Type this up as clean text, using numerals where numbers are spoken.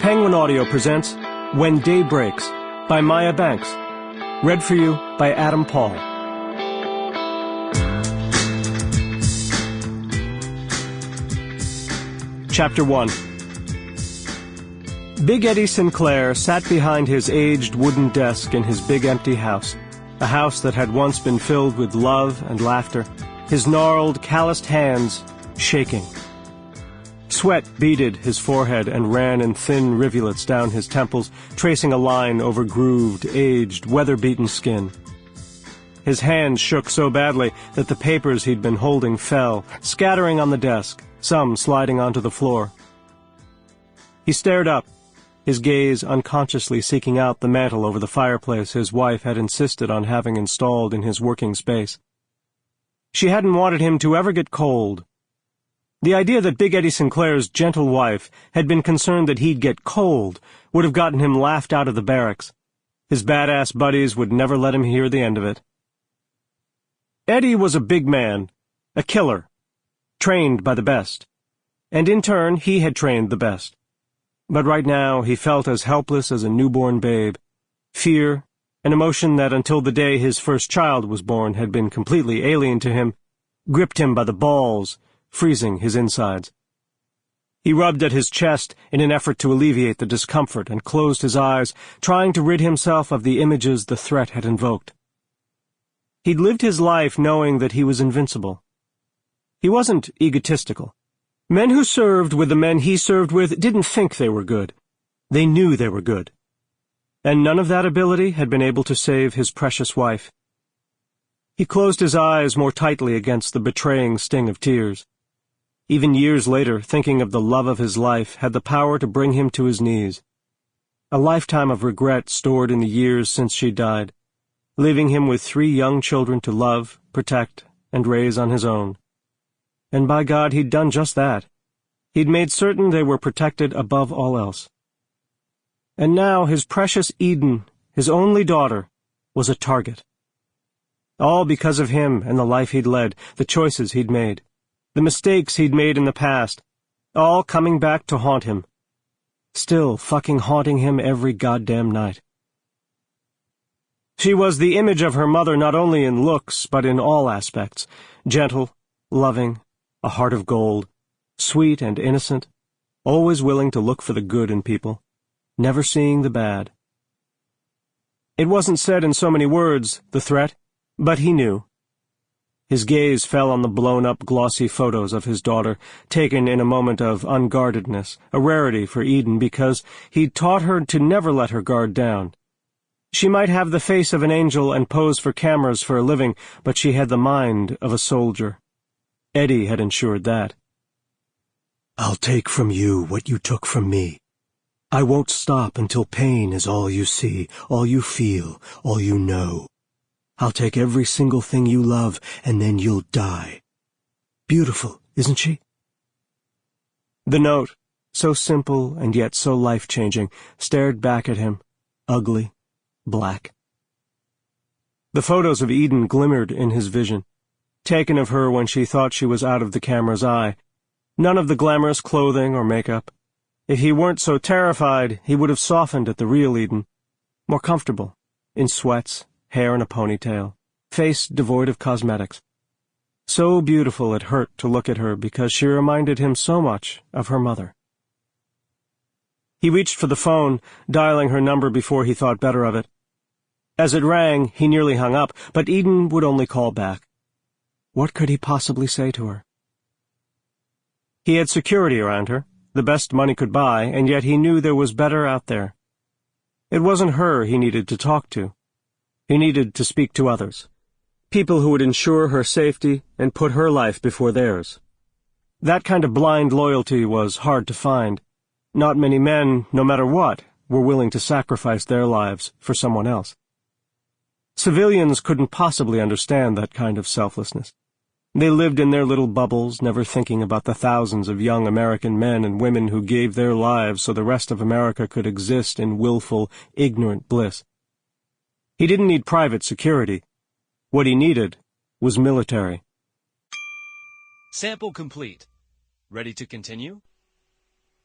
Penguin Audio presents When Day Breaks by Maya Banks. Read for you by Adam Paul. Chapter 1. Big Eddie Sinclair sat behind his aged wooden desk in his big empty house, a house that had once been filled with love and laughter, his gnarled, calloused hands shaking. Sweat beaded his forehead and ran in thin rivulets down his temples, tracing a line over grooved, aged, weather-beaten skin. His hands shook so badly that the papers he'd been holding fell, scattering on the desk, some sliding onto the floor. He stared up, his gaze unconsciously seeking out the mantel over the fireplace his wife had insisted on having installed in his working space. She hadn't wanted him to ever get cold. The idea that Big Eddie Sinclair's gentle wife had been concerned that he'd get cold would have gotten him laughed out of the barracks. His badass buddies would never let him hear the end of it. Eddie was a big man, a killer, trained by the best, and in turn he had trained the best. But right now he felt as helpless as a newborn babe. Fear, an emotion that until the day his first child was born had been completely alien to him, gripped him by the balls, freezing his insides. He rubbed at his chest in an effort to alleviate the discomfort and closed his eyes, trying to rid himself of the images the threat had invoked. He'd lived his life knowing that he was invincible. He wasn't egotistical. Men who served with the men he served with didn't think they were good. They knew they were good. And none of that ability had been able to save his precious wife. He closed his eyes more tightly against the betraying sting of tears. Even years later, thinking of the love of his life had the power to bring him to his knees. A lifetime of regret stored in the years since she died, leaving him with 3 young children to love, protect, and raise on his own. And by God, he'd done just that. He'd made certain they were protected above all else. And now his precious Eden, his only daughter, was a target. All because of him and the life he'd led, the choices he'd made, the mistakes he'd made in the past, all coming back to haunt him. Still fucking haunting him every goddamn night. She was the image of her mother not only in looks, but in all aspects. Gentle, loving, a heart of gold, sweet and innocent, always willing to look for the good in people, never seeing the bad. It wasn't said in so many words, the threat, but he knew. His gaze fell on the blown-up glossy photos of his daughter, taken in a moment of unguardedness, a rarity for Eden because he'd taught her to never let her guard down. She might have the face of an angel and pose for cameras for a living, but she had the mind of a soldier. Eddie had ensured that. "I'll take from you what you took from me. I won't stop until pain is all you see, all you feel, all you know. I'll take every single thing you love, and then you'll die. Beautiful, isn't she?" The note, so simple and yet so life-changing, stared back at him, ugly, black. The photos of Eden glimmered in his vision, taken of her when she thought she was out of the camera's eye. None of the glamorous clothing or makeup. If he weren't so terrified, he would have softened at the real Eden, more comfortable, in sweats, hair in a ponytail, face devoid of cosmetics. So beautiful it hurt to look at her because she reminded him so much of her mother. He reached for the phone, dialing her number before he thought better of it. As it rang, he nearly hung up, but Eden would only call back. What could he possibly say to her? He had security around her, the best money could buy, and yet he knew there was better out there. It wasn't her he needed to talk to. He needed to speak to others, people who would ensure her safety and put her life before theirs. That kind of blind loyalty was hard to find. Not many men, no matter what, were willing to sacrifice their lives for someone else. Civilians couldn't possibly understand that kind of selflessness. They lived in their little bubbles, never thinking about the thousands of young American men and women who gave their lives so the rest of America could exist in willful, ignorant bliss. He didn't need private security. What he needed was military. Sample complete. Ready to continue?